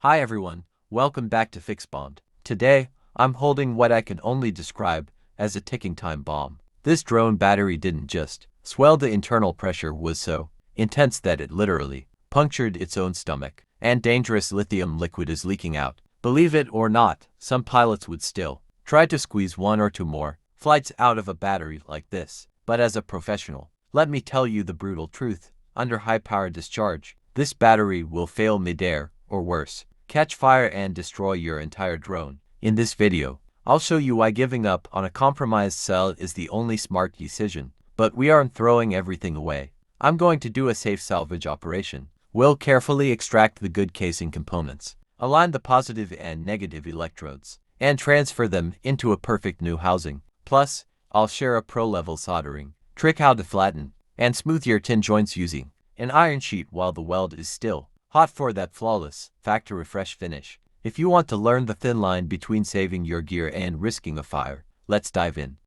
Hi everyone, welcome back to FixBond. Today, I'm holding what I can only describe as a ticking time bomb. This drone battery didn't just swell, the internal pressure was so intense that it literally punctured its own stomach, and dangerous lithium liquid is leaking out. Believe it or not, some pilots would still try to squeeze one or two more flights out of a battery like this. But as a professional, let me tell you the brutal truth. Under high power discharge, this battery will fail midair, or worse, catch fire and destroy your entire drone. In this video, I'll show you why giving up on a compromised cell is the only smart decision. But we aren't throwing everything away. I'm going to do a safe salvage operation. We'll carefully extract the good casing components, align the positive and negative electrodes, and transfer them into a perfect new housing. Plus, I'll share a pro-level soldering trick how to flatten and smooth your tin joints using an iron sheet while the weld is still hot for that flawless, factory fresh finish. If you want to learn the thin line between saving your gear and risking a fire, let's dive in.